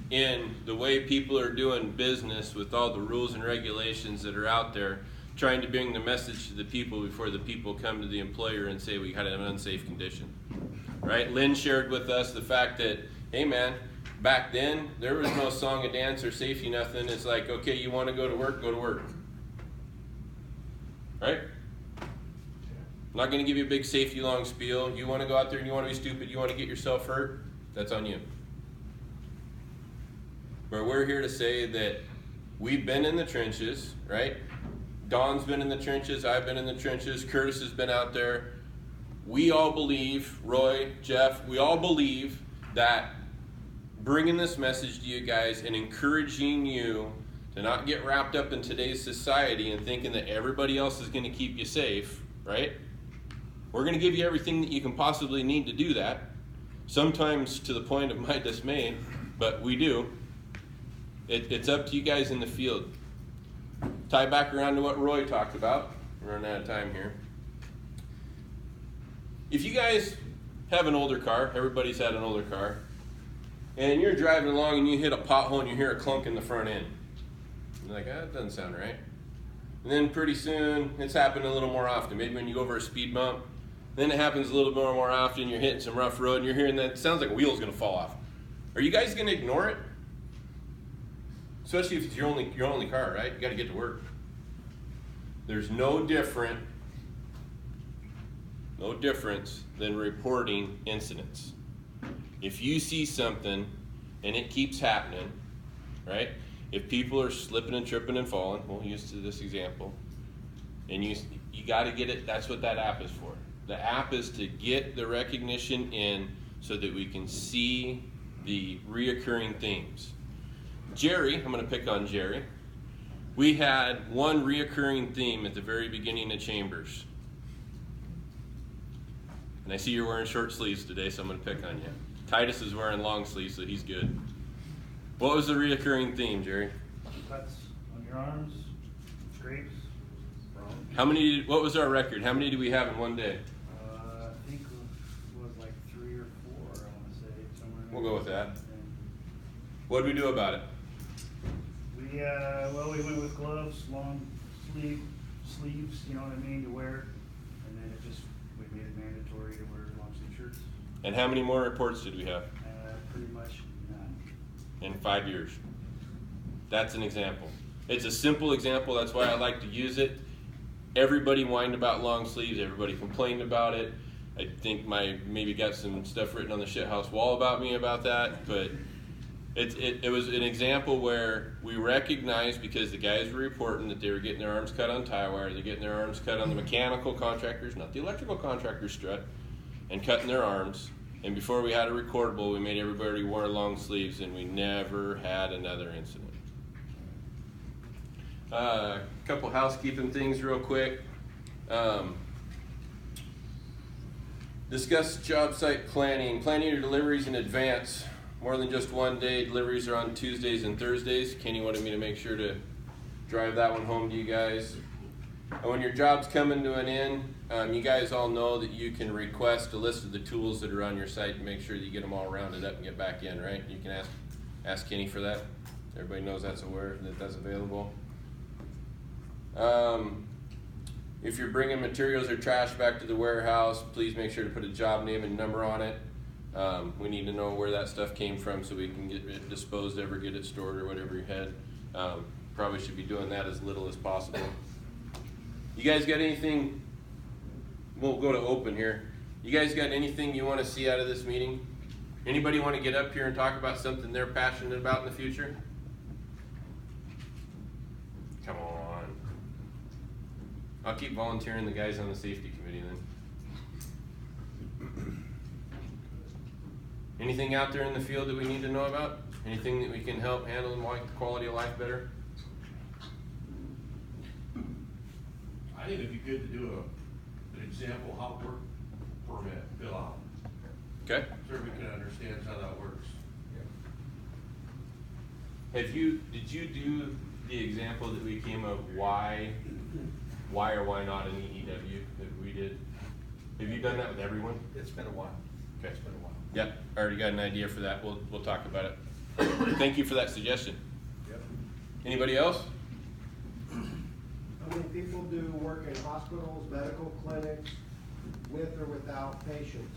in the way people are doing business with all the rules and regulations that are out there, trying to bring the message to the people before the people come to the employer and say we had an unsafe condition. Right? Lynn shared with us the fact that, hey man, back then there was no song and dance or safety, nothing. It's like, okay, you want to go to work, go to work. Right? I'm not going to give you a big safety long spiel. You want to go out there and you want to be stupid, you want to get yourself hurt, that's on you. But we're here to say that we've been in the trenches, right? Don's been in the trenches, I've been in the trenches, Curtis has been out there. We all believe, Roy, Jeff, we all believe that bringing this message to you guys and encouraging you to not get wrapped up in today's society and thinking that everybody else is going to keep you safe, right? We're going to give you everything that you can possibly need to do that. Sometimes to the point of my dismay, but we do. It's up to you guys in the field. Tie back around to what Roy talked about. We're running out of time here. If you guys have an older car, everybody's had an older car, and you're driving along and you hit a pothole and you hear a clunk in the front end. You're like, that doesn't sound right. And then pretty soon, it's happened a little more often. Maybe when you go over a speed bump, then it happens a little bit more often. You're hitting some rough road and you're hearing that it sounds like a wheel's gonna fall off. Are you guys gonna ignore it? Especially if it's your only car, right? You gotta get to work. There's no difference than reporting incidents. If you see something and it keeps happening, right? If people are slipping and tripping and falling, we'll use this example, and you got to get it. That's what that app is for. The app is to get the recognition in so that we can see the reoccurring themes. Jerry, I'm going to pick on Jerry. We had one reoccurring theme at the very beginning of Chambers. And I see you're wearing short sleeves today, so I'm going to pick on you. Titus is wearing long sleeves, so he's good. What was the reoccurring theme, Jerry? Cuts on your arms, scrapes. How many? What was our record? How many did we have in one day? I think it was like 3 or 4, I want to say, somewhere. We'll go with that. What did we do about it? We we went with gloves, long sleeves, you know what I mean, to wear, and then we made it mandatory to wear long sleeve shirts. And how many more reports did we have? Pretty much none. In 5 years. That's an example. It's a simple example. That's why I like to use it. Everybody whined about long sleeves. Everybody complained about it. I think maybe got some stuff written on the shithouse wall about me about that. But it was an example where we recognized, because the guys were reporting that they were getting their arms cut on tie wire, they're getting their arms cut on the mechanical contractors, not the electrical contractors strut, and cutting their arms. And before we had a recordable, we made everybody wear long sleeves, and we never had another incident. A couple housekeeping things real quick. Discuss job site planning. Planning your deliveries in advance. More than just one day. Deliveries are on Tuesdays and Thursdays. Kenny wanted me to make sure to drive that one home to you guys. And when your job's coming to an end, you guys all know that you can request a list of the tools that are on your site to make sure that you get them all rounded up and get back in, right? You can ask Kenny for that. Everybody knows that's available. If you're bringing materials or trash back to the warehouse, please make sure to put a job name and number on it. We need to know where that stuff came from so we can get it disposed of or get it stored or whatever you had. Probably should be doing that as little as possible. You guys got anything? We'll go to open here. You guys got anything you want to see out of this meeting? Anybody want to get up here and talk about something they're passionate about in the future? Come on. I'll keep volunteering the guys on the safety committee then. Anything out there in the field that we need to know about? Anything that we can help handle and make the quality of life better? I think it'd be good to do an example how work permit fill out. Okay. So we can understand understands how that works. Did you do the example that we came of why or why not an EEW that we did? Have you done that with everyone? It's been a while. Okay. It's been a while. Yep, I already got an idea for that. We'll talk about it. Thank you for that suggestion. Yep. Anybody else? How many people do work in hospitals, medical clinics, with or without patients?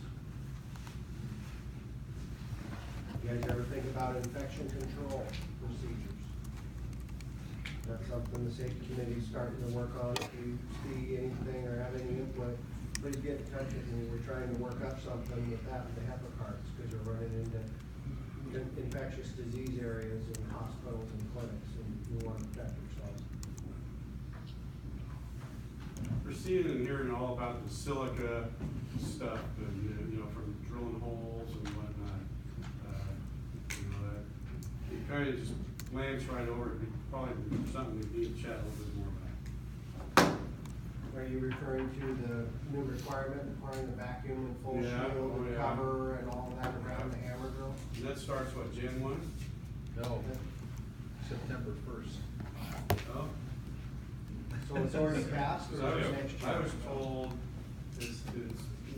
You guys ever think about infection control procedures? That's something the safety committee's starting to work on. If you see anything or have any input, please get in touch with me. We're trying to work up something with that with the HEPA cards, because you're running into infectious disease areas in hospitals and clinics, and you want to protect yourselves. We're seeing and hearing all about the silica stuff, and you know, from drilling holes and whatnot. You know, that it kind of just glance right over it. Probably something we need to chat a little bit more about. Are you referring to the new requirement requiring the vacuum and full Yeah, shield oh, and yeah. cover and all that around the hammer drill? And that starts what, Jan 1? No, September 1st. Oh. So it's already passed, or I is was, it next year? I was told it's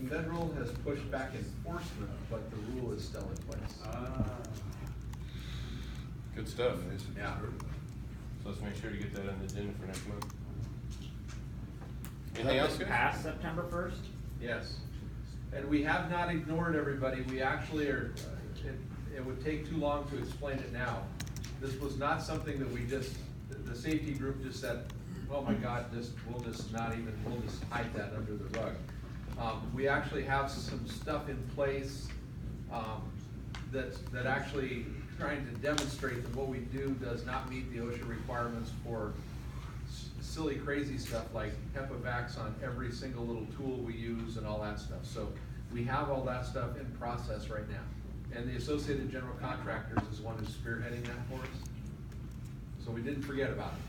Federal has pushed back enforcement, but the rule is still in place. Good stuff. Yeah. So let's make sure to get that on the agenda for next month. Anything else, guys? Past September 1st? Yes. And we have not ignored everybody. We actually are, it would take too long to explain it now. This was not something that we just, the safety group just said, oh my God, we'll just hide that under the rug. We actually have some stuff in place, that actually trying to demonstrate that what we do does not meet the OSHA requirements for silly, crazy stuff like HEPA vacs on every single little tool we use and all that stuff. So we have all that stuff in process right now. And the Associated General Contractors is one who's spearheading that for us. So we didn't forget about it.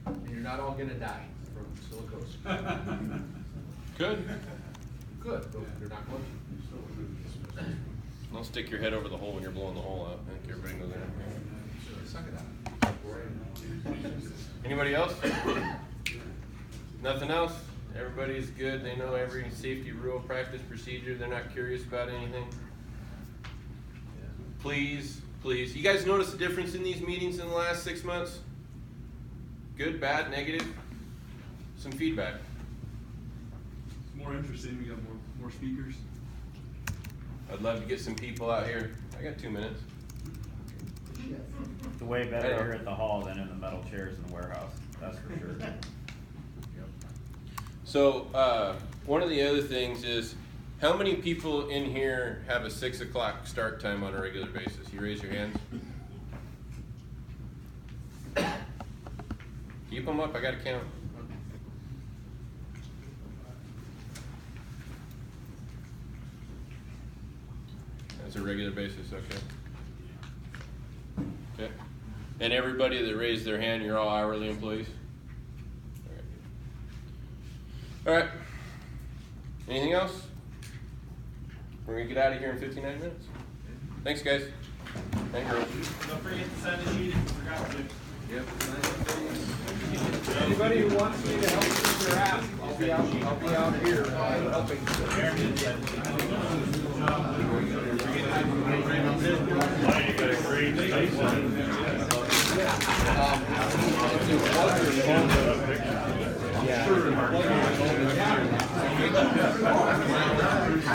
And you're not all gonna die from silicosis. Good. Good, but you're not going to. Don't stick your head over the hole when you're blowing the hole out. I think everybody knows that. Suck it out. Anybody else? Nothing else? Everybody's good. They know every safety rule, practice, procedure. They're not curious about anything. Please, please. You guys notice the difference in these meetings in the last 6 months? Good, bad, negative? Some feedback. It's more interesting, we got more speakers. I'd love to get some people out here. I got 2 minutes. It's way better here at the hall than in the metal chairs in the warehouse, that's for sure. So, one of the other things is, how many people in here have a 6 o'clock start time on a regular basis? You raise your hands. Keep them up, I gotta count. That's a regular basis, okay. Okay. And everybody that raised their hand, you're all hourly employees? All right. Anything else? We're gonna get out of here in 59 minutes. Thanks, guys. And girls. Don't forget to sign the sheet if you forgot to. Yep. Anybody who wants me to help with their app, I'll be out here helping. You got a great Yeah.